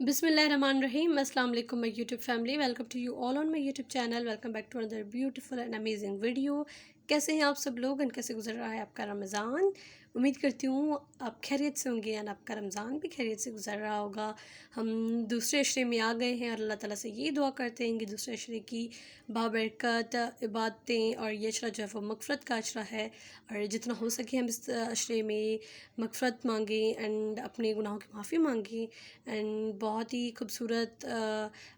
Bismillahirrahmanirrahim. Assalamu alaikum my YouTube family. Welcome to you all on my YouTube channel. Welcome back to another beautiful and amazing video. कैसे हैं आप सब लोग और कैसे गुजर रहा है आपका रमज़ान। उम्मीद करती हूँ आप खैरियत से होंगे और आपका रमज़ान भी खैरियत से गुजर रहा होगा। हम दूसरे अशरे में आ गए हैं और अल्लाह ताला से ये दुआ करते हैं कि दूसरे अशरे की बाबरकत इबादतें और ये अशरा जो है वो मग़फ़रत का अशरा है और जितना हो सके हम इस अशरे में मग़फ़रत मांगें एंड अपने गुनाहों की माफ़ी मांगें। एंड बहुत ही खूबसूरत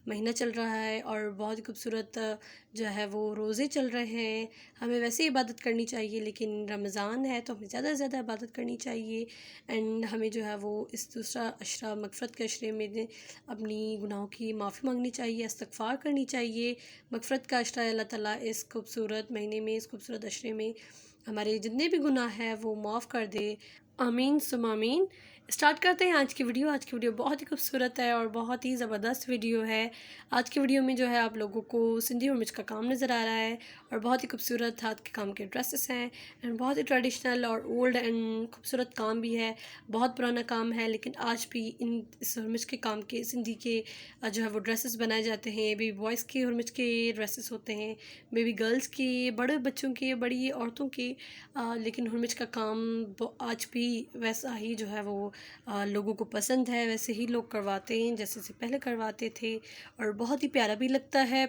महीना चल रहा है और बहुत ही खूबसूरत जो है वो रोज़े चल रहे हैं। हमें वैसे ही इबादत करनी चाहिए लेकिन रमज़ान है तो हमें ज़्यादा से ज़्यादा इबादत करनी चाहिए एंड हमें जो है वो इस दूसरा अशरा मग़फ़रत के अशरे में अपनी गुनाहों की माफ़ी मांगनी चाहिए, इस्तग़फ़ार करनी चाहिए। मग़फ़रत का अशरा अल्लाह ताला इस खूबसूरत महीने में, इस खूबसूरत अशरे में हमारे जितने भी गुनाह हैं वो माफ़ कर दे। आमीन सुम आमीन। स्टार्ट करते हैं आज की वीडियो। आज की वीडियो बहुत ही खूबसूरत है और बहुत ही ज़बरदस्त वीडियो है। आज की वीडियो में जो है आप लोगों को सिंधी और मिर्च का काम नज़र आ रहा है और बहुत ही खूबसूरत हाथ के काम के ड्रेसेस हैं एंड बहुत ही ट्रेडिशनल और ओल्ड एंड खूबसूरत काम भी है। बहुत पुराना काम है लेकिन आज भी इस मिर्च के काम के सिंधी के जो है वो ड्रेसेस बनाए जाते हैं। बेबी बॉयज़ के और मिर्च के ड्रेसेस होते हैं, बेबी गर्ल्स के, बड़े बच्चों के, बड़ी औरतों के। लेकिन हुरमिच का काम आज भी वैसा ही जो है वो लोगों को पसंद है, वैसे ही लोग करवाते हैं जैसे से पहले करवाते थे और बहुत ही प्यारा भी लगता है।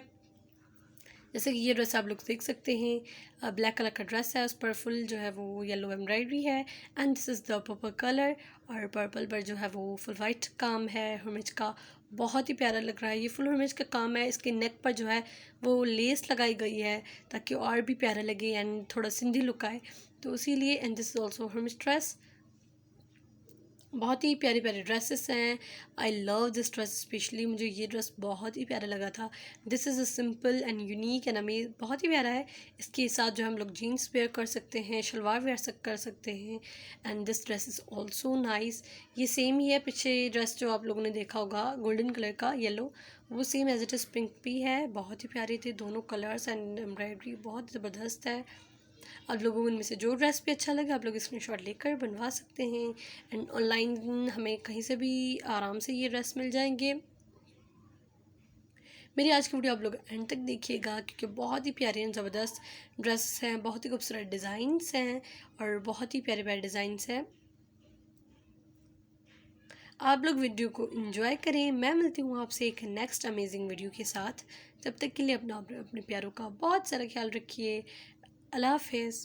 जैसे कि ये ड्रेस आप लोग देख सकते हैं, ब्लैक कलर का ड्रेस है, उस पर फुल जो है वो येलो एम्ब्रॉयडरी है and this is the purple colour और पर्पल पर जो है वो फुल वाइट काम है हुरमिच का। बहुत ही प्यारा लग रहा है, ये फुल हुरमिच का काम है। इसके नेक पर जो है वो लेस लगाई गई है ताकि और भी प्यारा लगे एंड थोड़ा सिंधी लुक आए, तो इसीलिए। एंड दिस इज़ ऑल्सो हुरमिच ड्रेस। बहुत ही प्यारे प्यारे ड्रेसेस हैं। I love this dress specially, मुझे ये ड्रेस बहुत ही प्यारा लगा था। This is a simple and unique and amaze, बहुत ही प्यारा है। इसके साथ जो हम लोग जीन्स वेयर कर सकते हैं, शलवार वेयर कर सकते हैं and this dress is also nice. ये सेम ही है, पीछे ड्रेस जो आप लोगों ने देखा होगा गोल्डन कलर का येलो, वो same as it is pink भी है। बहुत ही प्यारे थे दोनों कलर्स एंड एम्ब्रॉयडरी बहुत ज़बरदस्त है। आप लोगों को इनमें से जो ड्रेस भी अच्छा लगे आप लोग स्क्रीनशॉट लेकर बनवा सकते हैं एंड ऑनलाइन हमें कहीं से भी आराम से ये ड्रेस मिल जाएंगे। मेरी आज की वीडियो आप लोग एंड तक देखिएगा क्योंकि बहुत ही प्यारे एंड ज़बरदस्त ड्रेस हैं, बहुत ही खूबसूरत डिज़ाइंस हैं और बहुत ही प्यारे प्यारे डिज़ाइंस हैं। आप लोग वीडियो को एंजॉय करें। मैं मिलती हूँ आपसे एक नेक्स्ट अमेजिंग वीडियो के साथ। तब तक के लिए अपने प्यारों का बहुत सारा ख्याल रखिए। अल्लाह हाफिज़।